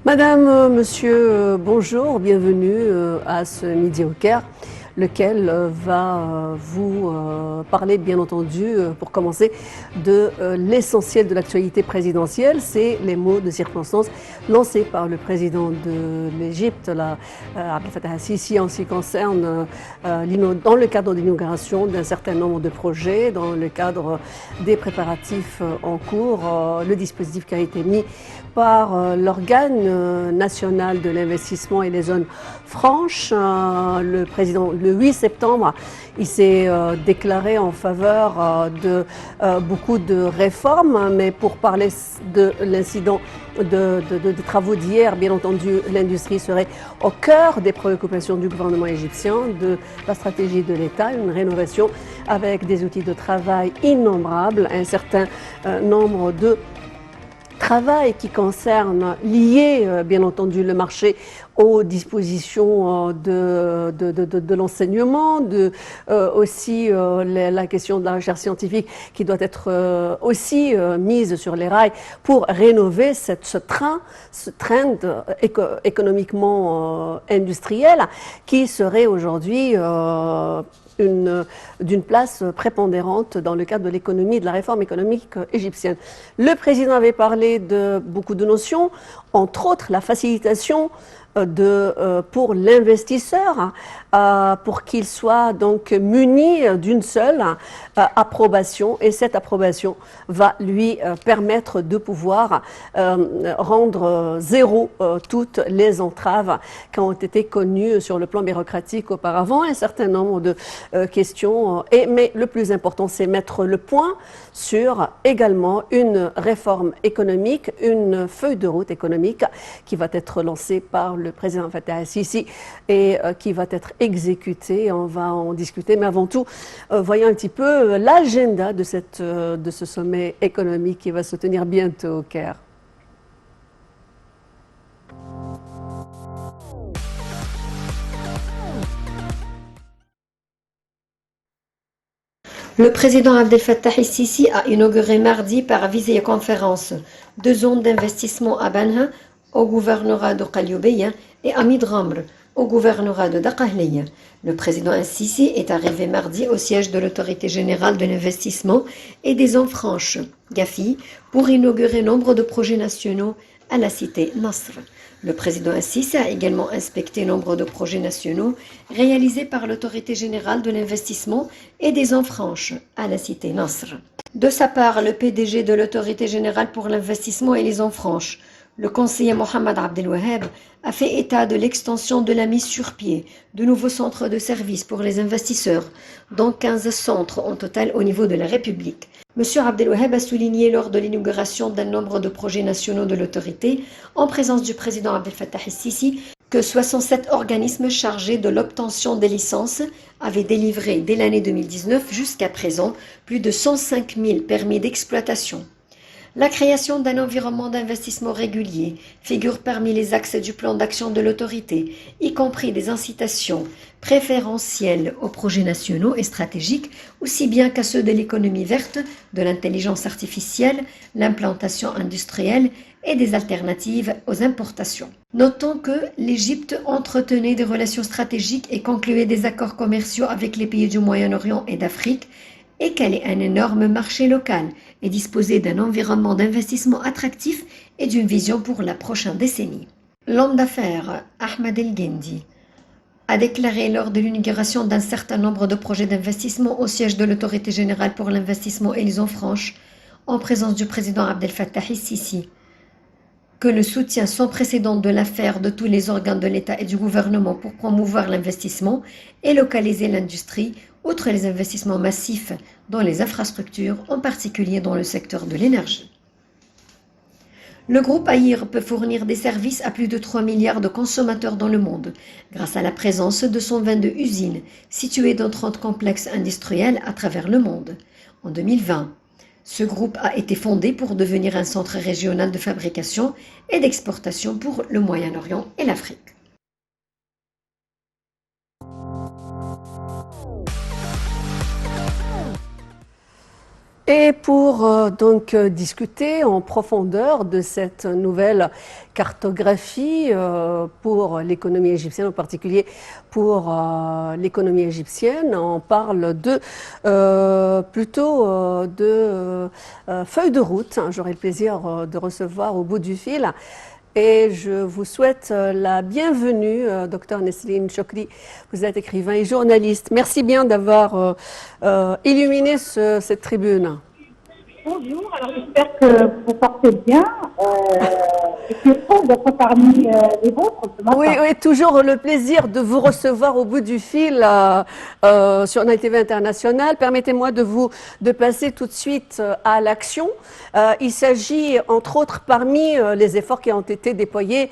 Madame, monsieur, bonjour, bienvenue à ce Midi au Caire, lequel va vous parler, bien entendu, pour commencer, de l'essentiel de l'actualité présidentielle. C'est les mots de circonstance lancés par le président de l'Égypte, Abdel Fattah al-Sisi, en ce qui concerne, dans le cadre de l'inauguration d'un certain nombre de projets, dans le cadre des préparatifs en cours, le dispositif qui a été mis par l'organe national de l'investissement et les zones franches. Le président, le 8 septembre, il s'est déclaré en faveur de beaucoup de réformes, mais pour parler de l'incident des travaux d'hier, bien entendu, l'industrie serait au cœur des préoccupations du gouvernement égyptien, de la stratégie de l'État, une rénovation avec des outils de travail innombrables, un certain nombre de travail qui concerne, lié bien entendu le marché aux dispositions de l'enseignement, aussi la question de la recherche scientifique qui doit être aussi mise sur les rails pour rénover ce trend économiquement industriel qui serait aujourd'hui d'une place prépondérante dans le cadre de l'économie et de la réforme économique égyptienne. Le président avait parlé de beaucoup de notions, entre autres la facilitation pour l'investisseur, pour qu'il soit donc muni d'une seule approbation, et cette approbation va lui permettre de pouvoir rendre zéro toutes les entraves qui ont été connues sur le plan bureaucratique auparavant, un certain nombre de questions, mais le plus important, c'est mettre le point sur également une réforme économique, une feuille de route économique qui va être lancée par le président Fattah al-Sisi et qui va être exécutée. On va en discuter, mais avant tout, voyons un petit peu l'agenda de ce sommet économique qui va se tenir bientôt au Caire. Le président Abdel Fattah el-Sisi a inauguré mardi par visioconférence 2 zones d'investissement à Banha, au gouvernorat de Qalyoubeya, et à Midramr, au gouvernorat de Dakhahliya. Le président el-Sisi est arrivé mardi au siège de l'autorité générale de l'investissement et des zones franches, GAFI, pour inaugurer nombre de projets nationaux à la cité Nasr. Le président el-Sisi a également inspecté nombre de projets nationaux réalisés par l'autorité générale de l'investissement et des zones franches à la cité Nasr. De sa part, le PDG de l'autorité générale pour l'investissement et les zones franches, le conseiller Mohamed Abdel Waheb, a fait état de l'extension de la mise sur pied de nouveaux centres de services pour les investisseurs, dont 15 centres en total au niveau de la République. M. Abdel Waheb a souligné lors de l'inauguration d'un nombre de projets nationaux de l'autorité, en présence du président Abdel Fattah el-Sisi, que 67 organismes chargés de l'obtention des licences avaient délivré dès l'année 2019 jusqu'à présent plus de 105 000 permis d'exploitation. La création d'un environnement d'investissement régulier figure parmi les axes du plan d'action de l'autorité, y compris des incitations préférentielles aux projets nationaux et stratégiques, aussi bien qu'à ceux de l'économie verte, de l'intelligence artificielle, l'implantation industrielle et des alternatives aux importations. Notons que l'Égypte entretenait des relations stratégiques et concluait des accords commerciaux avec les pays du Moyen-Orient et d'Afrique, et qu'elle est un énorme marché local et disposer d'un environnement d'investissement attractif et d'une vision pour la prochaine décennie. L'homme d'affaires Ahmed El-Gendi a déclaré lors de l'inauguration d'un certain nombre de projets d'investissement au siège de l'autorité générale pour l'investissement et les zones franches, en présence du président Abdel Fattah el-Sisi, que le soutien sans précédent de l'affaire de tous les organes de l'État et du gouvernement pour promouvoir l'investissement et localiser l'industrie, outre les investissements massifs dans les infrastructures, en particulier dans le secteur de l'énergie. Le groupe Aïr peut fournir des services à plus de 3 milliards de consommateurs dans le monde, grâce à la présence de 122 usines situées dans 30 complexes industriels à travers le monde. En 2020, ce groupe a été fondé pour devenir un centre régional de fabrication et d'exportation pour le Moyen-Orient et l'Afrique. Et pour discuter en profondeur de cette nouvelle cartographie pour l'économie égyptienne, en particulier pour l'économie égyptienne, on parle de feuille de route. J'aurai le plaisir de recevoir au bout du fil. Et je vous souhaite la bienvenue, Dr Nesline Chokri. Vous êtes écrivain et journaliste. Merci bien d'avoir illuminé cette tribune. Bonjour, alors j'espère que vous portez bien. Je suis heureuse d'être parmi les vôtres ce matin. Oui, toujours le plaisir de vous recevoir au bout du fil sur Night TV International. Permettez-moi de passer tout de suite à l'action. Il s'agit, entre autres, parmi les efforts qui ont été déployés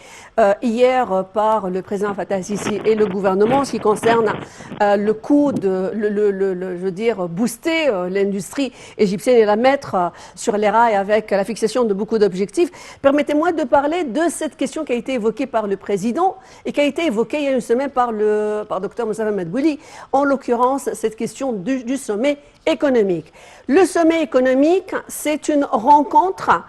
hier par le président Fattah al-Sisi et le gouvernement, en ce qui concerne le coût booster l'industrie égyptienne et la mettre sur les rails avec la fixation de beaucoup d'objectifs. Permettez-moi de parler de cette question qui a été évoquée par le président et qui a été évoquée il y a une semaine par Dr Moustapha Madbouli, en l'occurrence cette question du sommet économique. Le sommet économique, c'est une rencontre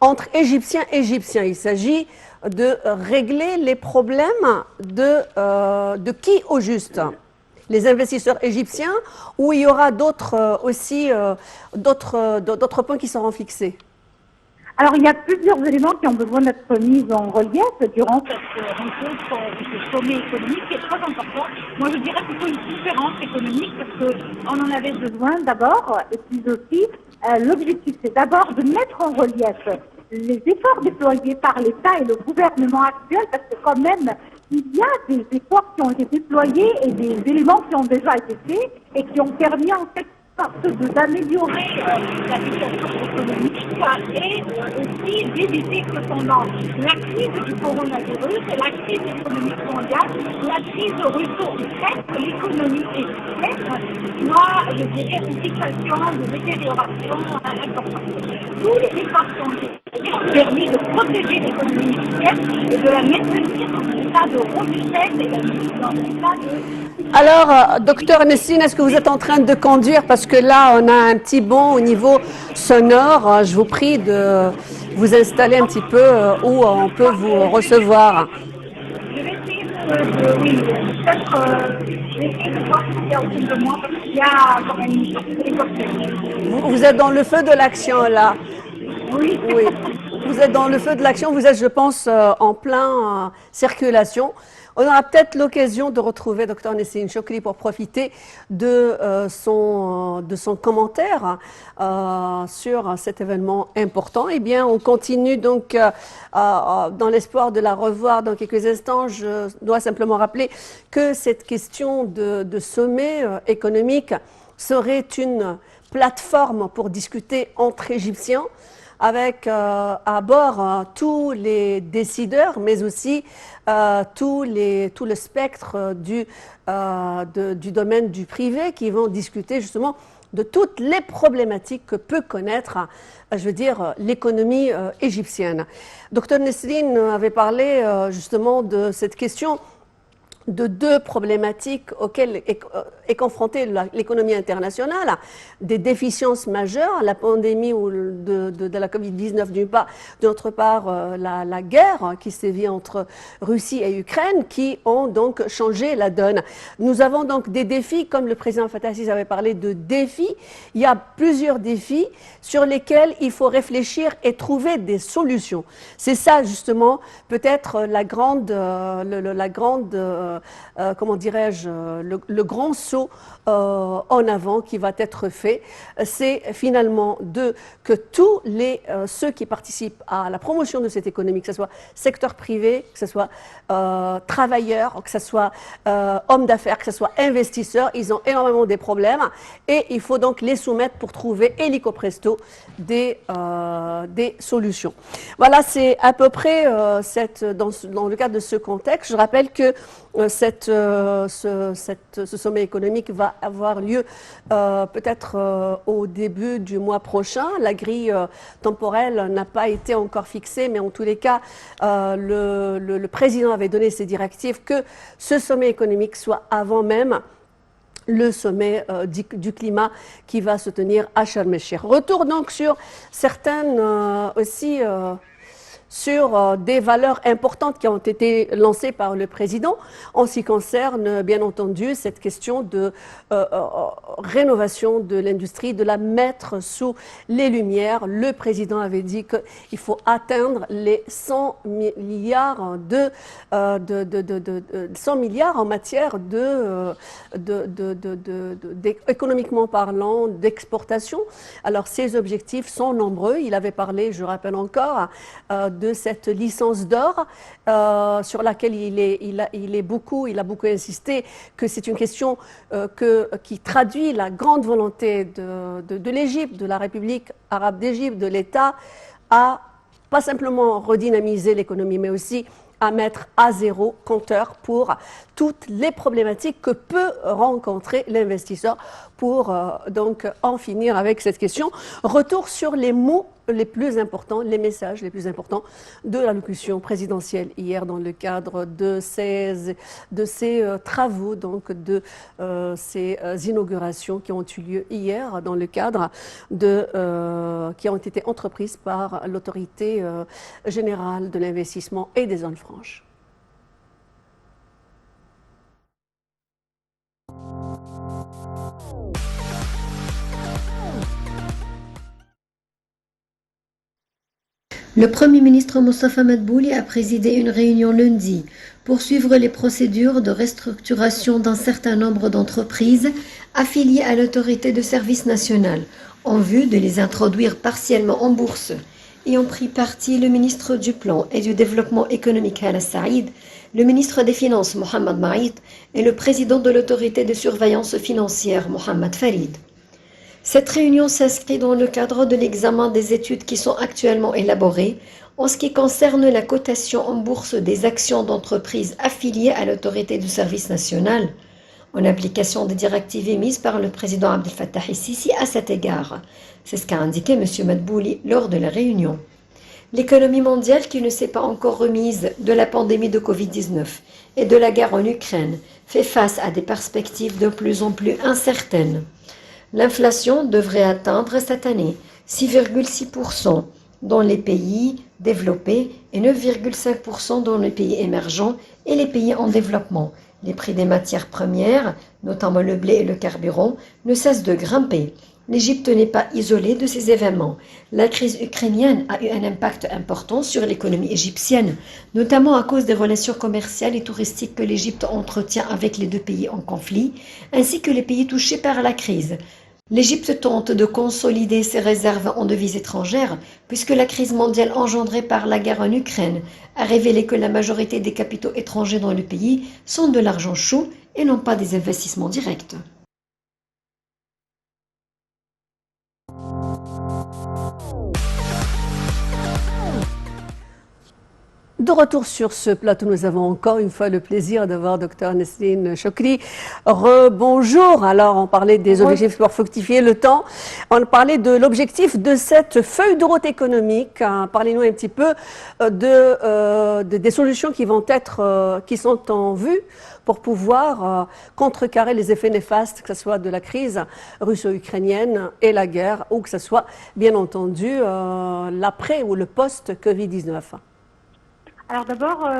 entre Égyptiens et Égyptiens. Il s'agit de régler les problèmes de qui au juste ? Les investisseurs égyptiens, ou il y aura d'autres points qui seront fixés? Alors il y a plusieurs éléments qui ont besoin d'être mis en relief durant cette rencontre, ce sommet économique qui est très important. Moi je dirais plutôt une conférence économique parce qu'on en avait besoin d'abord, et puis aussi l'objectif c'est d'abord de mettre en relief les efforts déployés par l'État et le gouvernement actuel, parce que quand même il y a des efforts qui ont été déployés et des éléments qui ont déjà été faits et qui ont permis en fait d'améliorer la situation économique et aussi d'éviter que pendant la crise du coronavirus et la crise économique mondiale, la crise russo-ukrainienne, l'économie égyptienne soit, je dirais, une situation de détérioration importante. Tous les efforts qui ont été permis de protéger l'économie égyptienne et de la maintenir dans un état de robustesse et dans un état de... Alors, docteur Nesline, est-ce que vous êtes en train de conduire? Parce que là, on a un petit bond au niveau sonore. Je vous prie de vous installer un petit peu où on peut vous recevoir. Je vais essayer de voir s'il y a autour de moi, parce qu'il y a quand même une sorte de... Vous êtes dans le feu de l'action, là. Oui. Vous êtes dans le feu de l'action. Vous êtes, je pense, en plein circulation. On aura peut-être l'occasion de retrouver Dr Nesline Chokri pour profiter de son commentaire sur cet événement important. Eh bien, on continue donc dans l'espoir de la revoir dans quelques instants. Je dois simplement rappeler que cette question de sommet économique serait une plateforme pour discuter entre Égyptiens, avec à bord tous les décideurs, mais aussi tout le spectre du domaine du privé qui vont discuter justement de toutes les problématiques que peut connaître, l'économie égyptienne. Dr Nesline avait parlé justement de cette question de deux problématiques auxquelles est confrontée l'économie internationale, des déficiences majeures, la pandémie de la Covid-19 d'une part, d'autre part la guerre qui sévit entre Russie et Ukraine, qui ont donc changé la donne. Nous avons donc des défis, comme le président Fattah al-Sisi avait parlé de défis, il y a plusieurs défis sur lesquels il faut réfléchir et trouver des solutions. C'est ça justement peut-être le grand saut en avant qui va être fait, c'est finalement que tous ceux qui participent à la promotion de cette économie, que ce soit secteur privé, que ce soit travailleurs, que ce soit hommes d'affaires, que ce soit investisseurs, ils ont énormément des problèmes et il faut donc les soumettre pour trouver illico presto des solutions. Voilà, c'est à peu près dans le cadre de ce contexte. Je rappelle que ce sommet économique va avoir lieu peut-être au début du mois prochain. La grille temporelle n'a pas été encore fixée, mais en tous les cas, le président avait donné ses directives que ce sommet économique soit avant même le sommet du climat qui va se tenir à Sharm el-Sheikh. Retour donc sur certaines aussi sur des valeurs importantes qui ont été lancées par le président en ce qui concerne bien entendu cette question de rénovation de l'industrie, de la mettre sous les lumières. Le président avait dit qu'il faut atteindre les 100 milliards 100 milliards en matière économiquement parlant, d'exportation. Alors ces objectifs sont nombreux. Il avait parlé, je rappelle encore, de cette licence d'or sur laquelle il a beaucoup insisté que c'est une question qui traduit la grande volonté de l'Égypte, de la République arabe d'Égypte, de l'État, à pas simplement redynamiser l'économie, mais aussi à mettre à zéro compteur pour toutes les problématiques que peut rencontrer l'investisseur pour donc en finir avec cette question. Retour sur les mots les plus importants, les messages les plus importants de l'allocution présidentielle hier dans le cadre de ces travaux, donc de ces inaugurations qui ont eu lieu hier dans le cadre qui ont été entreprises par l'autorité générale de l'investissement et des zones franches. Le Premier ministre Moustapha Madbouli a présidé une réunion lundi pour suivre les procédures de restructuration d'un certain nombre d'entreprises affiliées à l'autorité de service national en vue de les introduire partiellement en bourse. Y ont pris parti le ministre du Plan et du Développement économique Hala Saïd, le ministre des Finances Mohamed Maït et le président de l'autorité de surveillance financière Mohamed Farid. Cette réunion s'inscrit dans le cadre de l'examen des études qui sont actuellement élaborées en ce qui concerne la cotation en bourse des actions d'entreprises affiliées à l'autorité du service national, en application des directives émises par le président Abdel Fattah el-Sisi à cet égard. C'est ce qu'a indiqué M. Madbouli lors de la réunion. L'économie mondiale qui ne s'est pas encore remise de la pandémie de Covid-19 et de la guerre en Ukraine fait face à des perspectives de plus en plus incertaines. L'inflation devrait atteindre cette année 6,6% dans les pays développés et 9,5% dans les pays émergents et les pays en développement. Les prix des matières premières, notamment le blé et le carburant, ne cessent de grimper. L'Égypte n'est pas isolée de ces événements. La crise ukrainienne a eu un impact important sur l'économie égyptienne, notamment à cause des relations commerciales et touristiques que l'Égypte entretient avec les deux pays en conflit, ainsi que les pays touchés par la crise. L'Égypte tente de consolider ses réserves en devises étrangères, puisque la crise mondiale engendrée par la guerre en Ukraine a révélé que la majorité des capitaux étrangers dans le pays sont de l'argent chaud et non pas des investissements directs. De retour sur ce plateau, nous avons encore une fois le plaisir d'avoir Dr Nesrine Chokri. Rebonjour. Alors, on parlait des objectifs pour fructifier le temps. On parlait de l'objectif de cette feuille de route économique. Parlez-nous un petit peu des solutions qui vont être, qui sont en vue pour pouvoir contrecarrer les effets néfastes, que ce soit de la crise russo-ukrainienne et la guerre, ou que ce soit, bien entendu, l'après ou le post-Covid-19. Alors d'abord,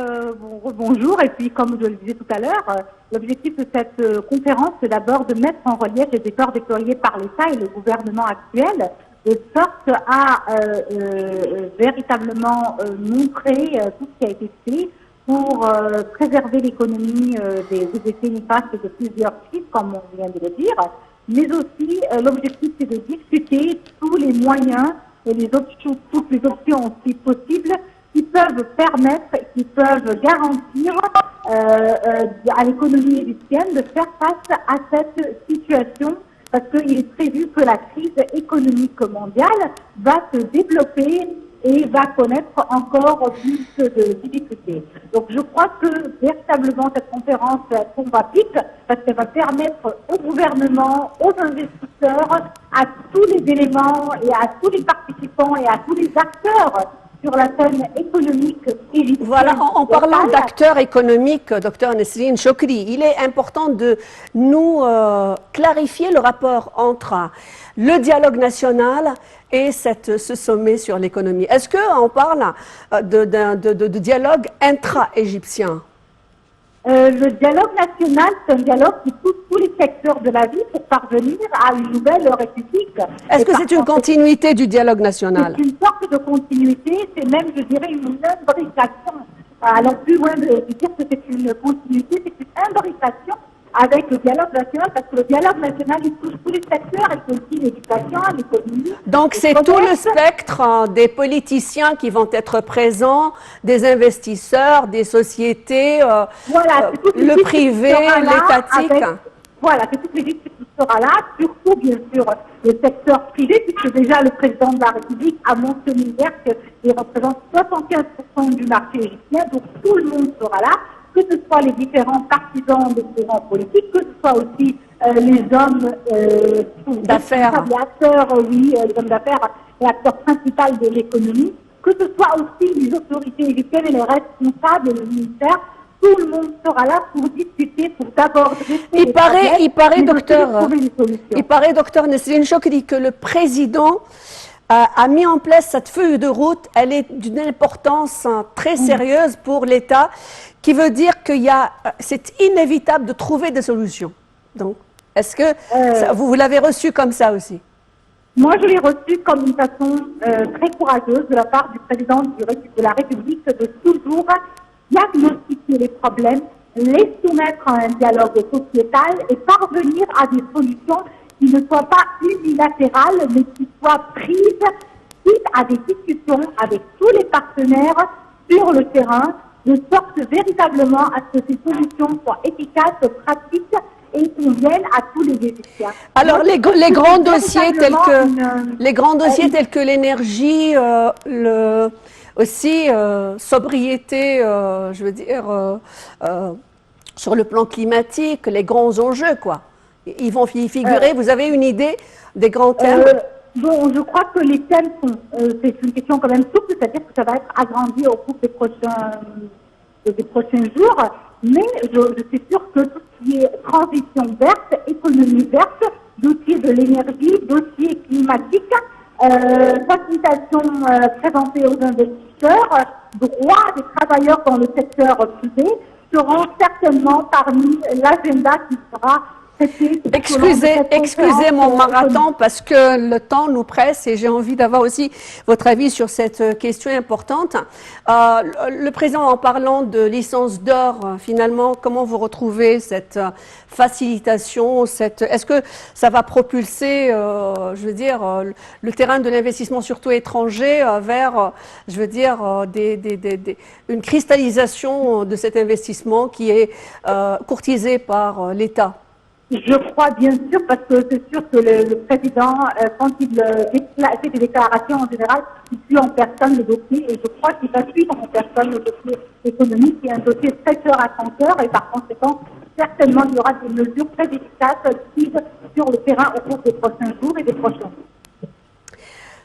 bonjour, et puis comme je le disais tout à l'heure, l'objectif de cette conférence, c'est d'abord de mettre en relief les efforts déployés par l'État et le gouvernement actuel, de sorte à véritablement montrer tout ce qui a été fait pour préserver l'économie des effets néfastes de plusieurs crises, comme on vient de le dire, mais aussi l'objectif c'est de discuter tous les moyens et les options, toutes les options aussi possibles qui peuvent permettre, qui peuvent garantir à l'économie égyptienne de faire face à cette situation, parce qu'il est prévu que la crise économique mondiale va se développer et va connaître encore plus de difficultés. Donc je crois que véritablement cette conférence tombe à pic, parce qu'elle va permettre au gouvernement, aux investisseurs, à tous les éléments et à tous les participants et à tous les acteurs sur la scène économique égyptienne. Voilà, en parlant locale. d'acteurs économiques, docteur Nesrine Chokri, il est important de nous clarifier le rapport entre le dialogue national et ce sommet sur l'économie. Est-ce qu'on parle de dialogue intra-égyptien? Le dialogue national, c'est un dialogue qui touche tous les secteurs de la vie pour parvenir à une nouvelle république. Est-ce que c'est une continuité du dialogue national? C'est une sorte de continuité, c'est même, je dirais, une imbrication. Alors, plus loin de dire que c'est une continuité, c'est une imbrication avec le dialogue national, parce que le dialogue national, il touche tous les secteurs, il touche aussi l'éducation, l'économie. Donc, c'est tout le spectre des politiciens qui vont être présents, des investisseurs, des sociétés, voilà, le privé, l'étatique. Voilà, c'est toute l'équipe qui sera là, surtout, bien sûr, le secteur privé, puisque déjà le président de la République a mentionné hier qu'il représente 75% du marché égyptien, donc tout le monde sera là, que ce soit les différents partisans des courants politiques, que ce soit aussi les hommes d'affaires, les acteurs, les hommes d'affaires, les acteurs principaux de l'économie, que ce soit aussi les autorités égyptiennes et les responsables et le ministère. Tout le monde sera là pour discuter, pour d'abord il paraît, docteur Nesrine Chokri, que le président a mis en place cette feuille de route. Elle est d'une importance très sérieuse pour l'État, qui veut dire qu'il c'est inévitable de trouver des solutions. Donc, est-ce que vous l'avez reçu comme ça aussi? Moi, je l'ai reçu comme une façon très courageuse de la part du président de la République de toujours diagnostiquer les problèmes, les soumettre à un dialogue sociétal et parvenir à des solutions qui ne soient pas unilatérales, mais qui soient prises suite à des discussions avec tous les partenaires sur le terrain, de sorte véritablement à ce que ces solutions soient efficaces, pratiques et conviennent à tous les Égyptiens. Alors, les grands dossiers tels que l'énergie, aussi sobriété, je veux dire, sur le plan climatique, les grands enjeux, quoi. Ils vont y figurer. Vous avez une idée des grands thèmes? Bon, je crois que les thèmes sont, c'est une question quand même souple, c'est-à-dire que ça va être agrandi au cours des prochains jours, mais je suis sûre que tout ce qui est transition verte, économie verte, dossier de l'énergie, dossier climatique, facilitation présentée aux investisseurs, droits des travailleurs dans le secteur privé seront certainement parmi l'agenda qui sera traité. Excusez mon marathon parce que le temps nous presse et j'ai envie d'avoir aussi votre avis sur cette question importante. Le président, en parlant de licence d'or, finalement, comment vous retrouvez cette facilitation, est-ce que ça va propulser, je veux dire, le terrain de l'investissement surtout étranger vers, je veux dire, une cristallisation de cet investissement qui est courtisé par l'État? Je crois bien sûr, parce que c'est sûr que le président, quand il fait des déclarations en général, il suit en personne le dossier, et je crois qu'il va suivre en personne le dossier économique, qui est un dossier très cœur à son cœur, et par conséquent, certainement, il y aura des mesures très efficaces sur le terrain au cours des prochains jours et des prochains mois.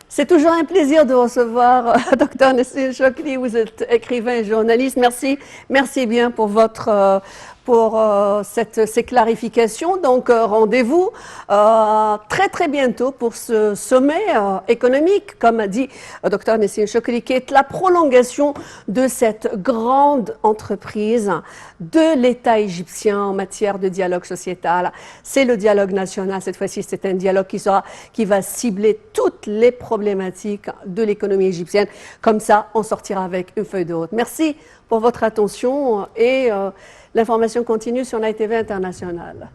C'est toujours un plaisir de recevoir Dr Nesrine Chokri. Vous êtes écrivain et journaliste. Merci bien pour ces clarifications. Donc, rendez-vous très bientôt pour ce sommet économique, comme a dit Dr Nesrine Chokri, qui est la prolongation de cette grande entreprise de l'État égyptien en matière de dialogue sociétal. C'est le dialogue national. Cette fois-ci, c'est un dialogue qui va cibler toutes les problématiques de l'économie égyptienne. Comme ça, on sortira avec une feuille de route. Merci pour votre attention et l'information continue sur NITV International.